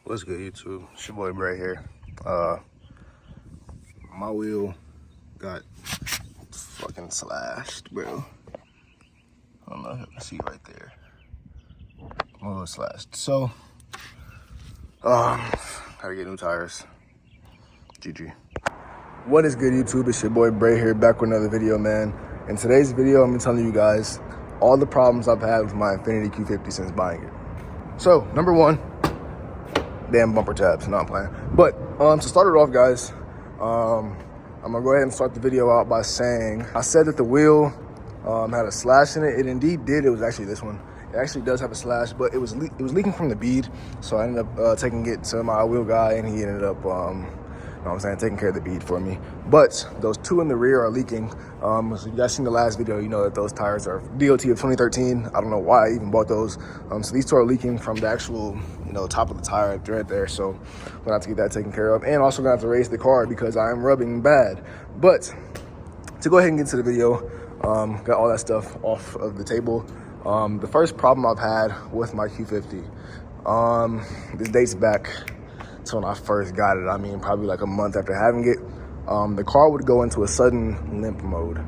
What's good, YouTube? It's your boy Bray here. My wheel got fucking slashed, bro. I don't know if you can see right there. My wheel slashed. So, gotta get new tires. GG. What is good, YouTube? It's your boy Bray here, back with another video, man. In today's video, I'm gonna tell you guys all the problems I've had with my Infiniti Q50 since buying it. So, number one, damn bumper tabs. No, I'm playing. But to start it off, guys, I'm gonna go ahead and start the video out by saying I said that the wheel had a slash in it. It indeed did. It was actually this one. It actually does have a slash, but it was leaking from the bead. So I ended up taking it to my wheel guy, and he ended up you know what I'm saying, taking care of the bead for me. But those two in the rear are leaking. So you guys seen the last video, you know that those tires are DOT of 2013. I don't know why I even bought those. So these two are leaking from the actual, you know, top of the tire thread there. So I'm gonna have to get that taken care of, and also gonna have to raise the car because I am rubbing bad. But to go ahead and get into the video, got all that stuff off of the table. The first problem I've had with my Q50, this dates back to when I first got it. I mean, probably like a month after having it. The car would go into a sudden limp mode.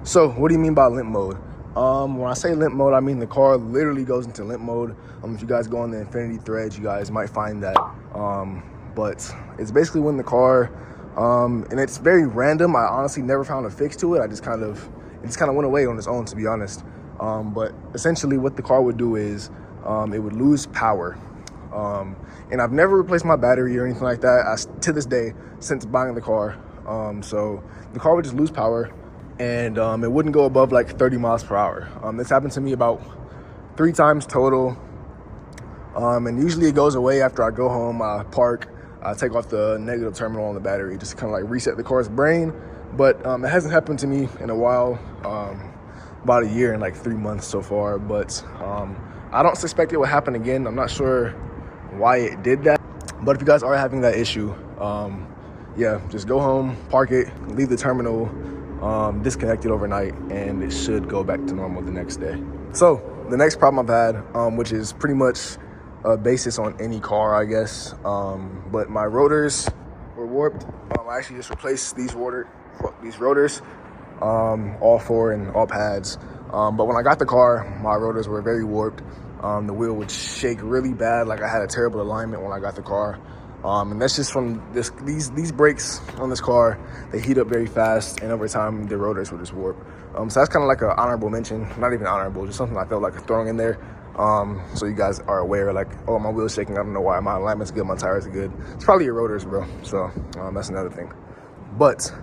So what do you mean by limp mode? When I say limp mode, I mean the car literally goes into limp mode. If you guys go on the Infiniti threads, you guys might find that. But it's basically when the car, and it's very random. I honestly never found a fix to it. It just kind of went away on its own, to be honest. But essentially what the car would do is, it would lose power. And I've never replaced my battery or anything like that to this day since buying the car. So the car would just lose power, and it wouldn't go above like 30 miles per hour. This happened to me about 3 times total. And usually it goes away after I go home, I park, I take off the negative terminal on the battery, just to kind of like reset the car's brain. But it hasn't happened to me in a while, about a year and like 3 months so far. But I don't suspect it will happen again. I'm not sure why it did that. But if you guys are having that issue, yeah, just go home, park it, leave the terminal, disconnect it overnight, and it should go back to normal the next day. So the next problem I've had, which is pretty much a basis on any car, I guess, but my rotors were warped. I actually just replaced these rotors, all 4 and all pads. But when I got the car, my rotors were very warped. The wheel would shake really bad, like I had a terrible alignment when I got the car. And that's just from these brakes on this car. They heat up very fast, and over time, the rotors would just warp. So that's kind of like an honorable mention. Not even honorable, just something I felt like throwing in there. So you guys are aware, like, oh, my wheel's shaking. I don't know why. My alignment's good, my tires are good. It's probably your rotors, bro. So that's another thing. But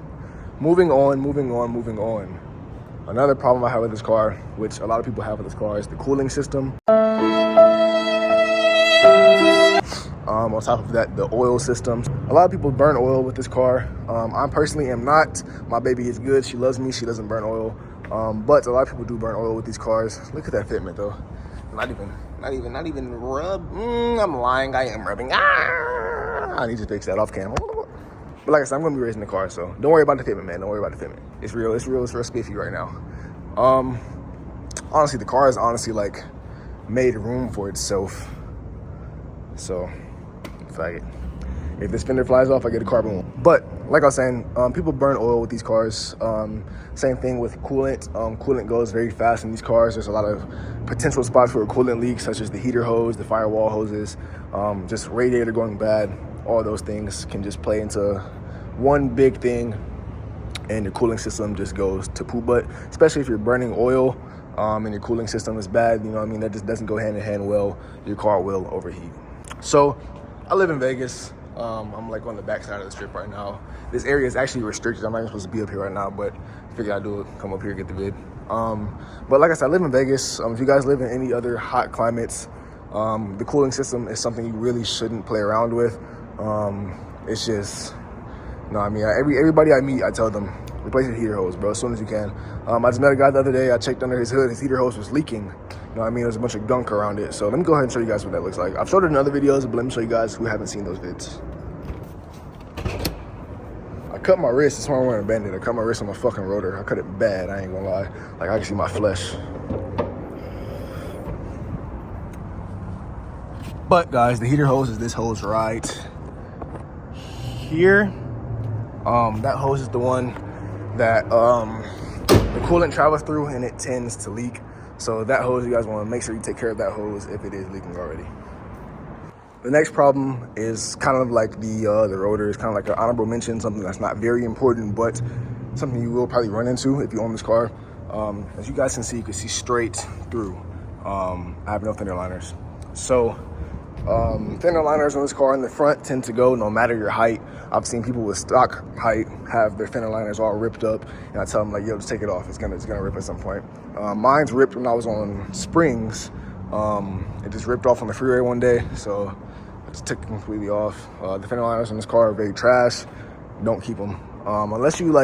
moving on. Another problem I have with this car, which a lot of people have with this car, is the cooling system. On top of that, the oil systems. A lot of people burn oil with this car. I personally am not. My baby is good. She loves me. She doesn't burn oil. But a lot of people do burn oil with these cars. Look at that fitment, though. Not even rub. I'm lying. I am rubbing. I need to fix that off camera. But like I said, I'm gonna be raising the car, so don't worry about the fitment, man. Don't worry about the fitment. It's real spiffy right now. Honestly, the car has honestly like made room for itself. So, if this fender flies off, I get a carbon one. But like I was saying, people burn oil with these cars. Same thing with coolant. Coolant goes very fast in these cars. There's a lot of potential spots for a coolant leak, such as the heater hose, the firewall hoses, just radiator going bad. All those things can just play into one big thing, and your cooling system just goes to poo butt, especially if you're burning oil and your cooling system is bad. You know what I mean? That just doesn't go hand in hand well. Your car will overheat. So I live in Vegas. I'm like on the back side of the strip right now. This area is actually restricted. I'm not even supposed to be up here right now, but I figured I'd do it, come up here, get the vid. But like I said, I live in Vegas. If you guys live in any other hot climates, the cooling system is something you really shouldn't play around with. It's just, no, I mean, everybody I meet, I tell them, replace your heater hose, bro, as soon as you can. I just met a guy the other day. I checked under his hood. His heater hose was leaking. You know what I mean? There's a bunch of gunk around it. So let me go ahead and show you guys what that looks like. I've showed it in other videos, but let me show you guys who haven't seen those vids. I cut my wrist. That's why I'm wearing a bandit. I cut my wrist on my fucking rotor. I cut it bad. I ain't gonna lie. Like, I can see my flesh. But guys, the heater hose is this hose right here. That hose is the one that the coolant travels through and it tends to leak. So that hose, you guys want to make sure you take care of that hose if it is leaking already. The next problem is kind of like the rotor. It's kind of like an honorable mention, something that's not very important, but something you will probably run into if you own this car. As you guys can see, you can see straight through. I have no fender liners. So fender liners on this car in the front tend to go no matter your height. I've seen people with stock height have their fender liners all ripped up, and I tell them like, yo, just take it off. It's gonna rip at some point. Mine's ripped when I was on springs. It just ripped off on the freeway one day, so I just took it completely off. The fender liners on this car are very trash. Don't keep them unless you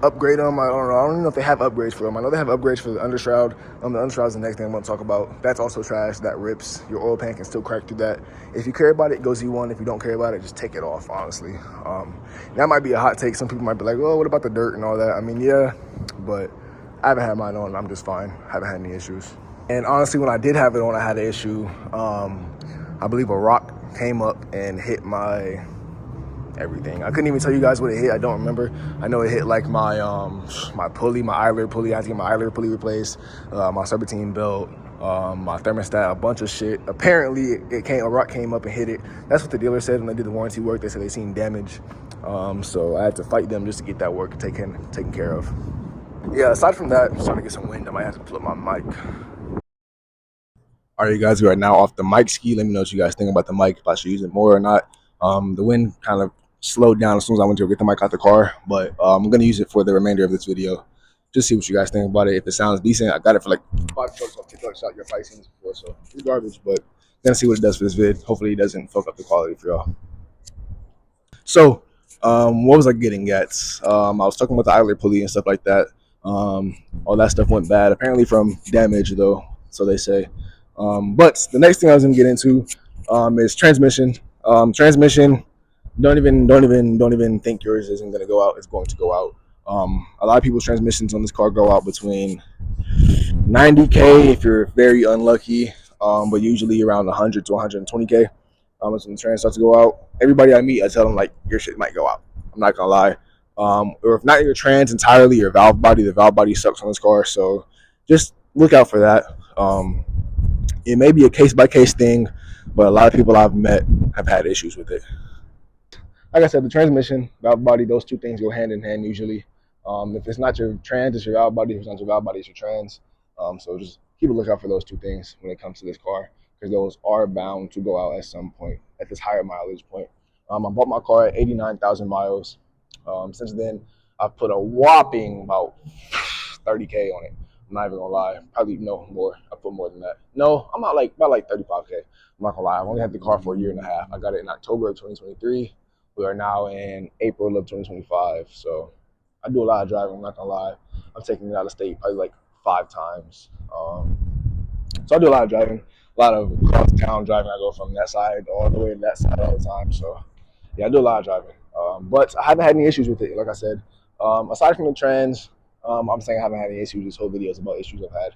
upgrade them. I don't know. I don't even know if they have upgrades for them. I know they have upgrades for the undershroud. The undershroud is the next thing I'm going to talk about. That's also trash. That rips. Your oil pan can still crack through that. If you care about it, go Z1. If you don't care about it, just take it off, honestly. That might be a hot take. Some people might be like, oh, what about the dirt and all that? I mean, yeah, but I haven't had mine on. I'm just fine. I haven't had any issues. And honestly, when I did have it on, I had an issue. I believe a rock came up and hit my everything. I couldn't even tell you guys what it hit. I don't remember. I know it hit like my my pulley, my idler pulley. I had to get my idler pulley replaced, my serpentine belt, my thermostat, a bunch of shit. Apparently, a rock came up and hit it. That's what the dealer said when they did the warranty work. They said they seen damage. So I had to fight them just to get that work taken care of. Yeah, aside from that, I'm starting to get some wind. I might have to pull up my mic. All right, you guys, we are now off the mic ski. Let me know what you guys think about the mic, if I should use it more or not. The wind kind of slowed down as soon as I went to get the mic out the car, but I'm going to use it for the remainder of this video. Just see what you guys think about it. If it sounds decent, I got it for like $5 off TikTok shop. You're probably seen this before, so it's garbage, but gonna see what it does for this vid. Hopefully it doesn't fuck up the quality for y'all. So, what was I getting at? I was talking about the idler pulley and stuff like that. All that stuff went bad, apparently from damage though, so they say. But the next thing I was gonna get into is transmission. Transmission, don't even think yours isn't gonna go out. It's going to go out. A lot of people's transmissions on this car go out between 90K if you're very unlucky, but usually around 100 to 120K. When the trans starts to go out, everybody I meet, I tell them like, your shit might go out. I'm not gonna lie. Or if not your trans entirely, your valve body. The valve body sucks on this car, so just look out for that. It may be a case by case thing, but a lot of people I've met have had issues with it. Like I said, the transmission, valve body, those two things go hand in hand usually. If it's not your trans, it's your valve body. If it's not your valve body, it's your trans. So just keep a lookout for those two things when it comes to this car, because those are bound to go out at some point, at this higher mileage point. I bought my car at 89,000 miles. Since then, I've put a whopping about 30K on it. I'm not even gonna lie. Probably no more. I put more than that. No, I'm not like about like 35K. I'm not gonna lie. I've only had the car for a year and a half. I got it in October of 2023. We are now in April of 2025. So I do a lot of driving. I'm not gonna lie. I'm taking it out of state probably like 5 times. So I do a lot of driving, a lot of cross town driving. I go from that side all the way to that side all the time. So yeah, I do a lot of driving. But I haven't had any issues with it. Like I said, aside from the trans, I'm saying I haven't had any issues. This whole video is about issues I've had.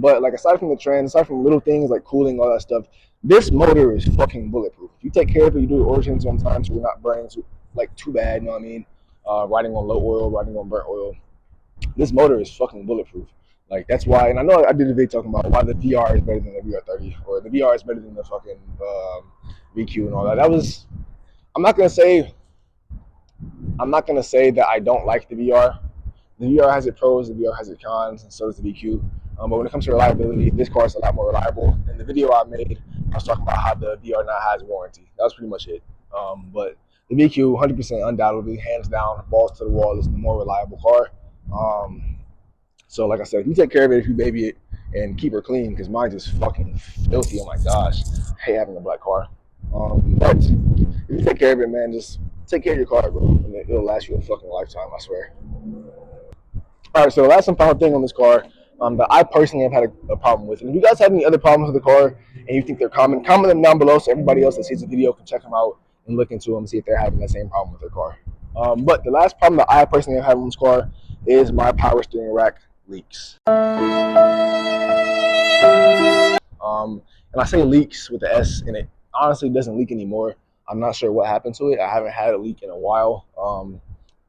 But like aside from the trans, aside from little things like cooling, all that stuff, this motor is fucking bulletproof. If you take care of it, you do the oil changes on time, so you're not burning like too bad. You know what I mean? Riding on low oil, riding on burnt oil. This motor is fucking bulletproof. Like that's why, and I know I did a video talking about why the VR is better than the VR30, or the VR is better than the fucking VQ and all that. That was, I'm not gonna say that I don't like the VR. The VR has its pros, the VR has its cons, and so does the VQ. But when it comes to reliability, this car is a lot more reliable. In the video I made, I was talking about how the VR now has warranty. That was pretty much it. But the VQ, 100% undoubtedly, hands down, balls to the wall, is the more reliable car. So like I said, if you take care of it, if you baby it, and keep her clean, because mine's just fucking filthy. Oh my gosh, I hate having a black car. But if you take care of it, man, just take care of your car, bro, and it'll last you a fucking lifetime, I swear. All right, so the last and final thing on this car that I personally have had a problem with, and if you guys have any other problems with the car and you think they're common, comment them down below so everybody else that sees the video can check them out and look into them and see if they're having the same problem with their car. But the last problem that I personally have had on this car is my power steering rack leaks. And and I say leaks with the S, and it honestly doesn't leak anymore. I'm not sure what happened to it. I haven't had a leak in a while.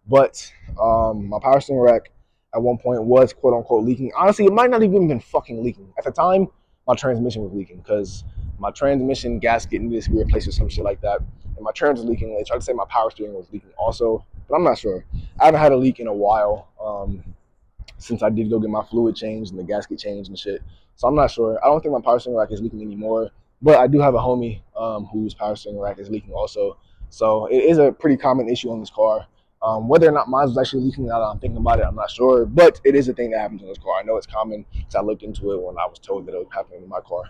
But my power steering rack at one point was quote unquote leaking. Honestly, it might not even been fucking leaking. At the time, my transmission was leaking because my transmission gasket needed to be replaced or some shit like that. And my trans was leaking. They tried to say my power steering was leaking also, but I'm not sure. I haven't had a leak in a while. Since I did go get my fluid changed and the gasket changed and shit. So I'm not sure. I don't think my power steering rack is leaking anymore, but I do have a homie whose power steering rack is leaking also. So it is a pretty common issue on this car. Whether or not mine was actually leaking, now that I'm thinking about it, I'm not sure. But it is a thing that happens in this car. I know it's common because I looked into it when I was told that it was happening in my car.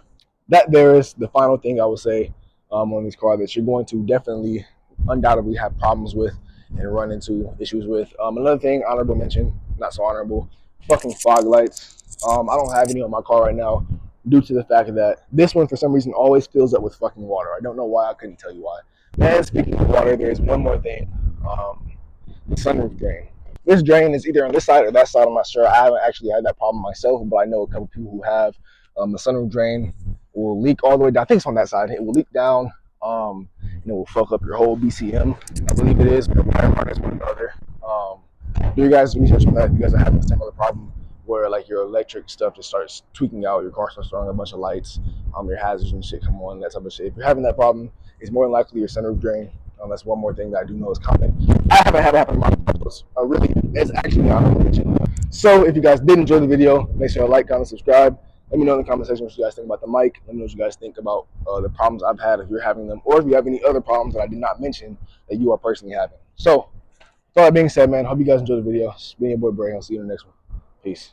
That there is the final thing I would say on this car that you're going to definitely, undoubtedly have problems with and run into issues with. Another thing, honorable mention, not so honorable, fucking fog lights. I don't have any on my car right now due to the fact that this one for some reason always fills up with fucking water. I don't know why. I couldn't tell you why. And speaking of water, there's one more thing. The sunroof drain. This drain is either on this side or that side. I'm not sure. I haven't actually had that problem myself, but I know a couple people who have. The sunroof drain will leak all the way down. I think it's on that side. It will leak down. And it will fuck up your whole BCM. I believe it is, but wire harness one or the other. Do you guys research on that if you guys are having a similar problem where like your electric stuff just starts tweaking out, your car starts throwing a bunch of lights, your hazards and shit come on, that type of shit. If you're having that problem, it's more than likely your sunroof drain. That's one more thing that I do know is common. I haven't had it happen in my cars. Really, it's actually honorable mention. So if you guys did enjoy the video, make sure to like, comment, subscribe. Let me know in the comment section what you guys think about the mic. Let me know what you guys think about the problems I've had if you're having them, or if you have any other problems that I did not mention that you are personally having. So, with all that being said, man, hope you guys enjoyed the video. It's been your boy Bray. I'll see you in the next one. Peace.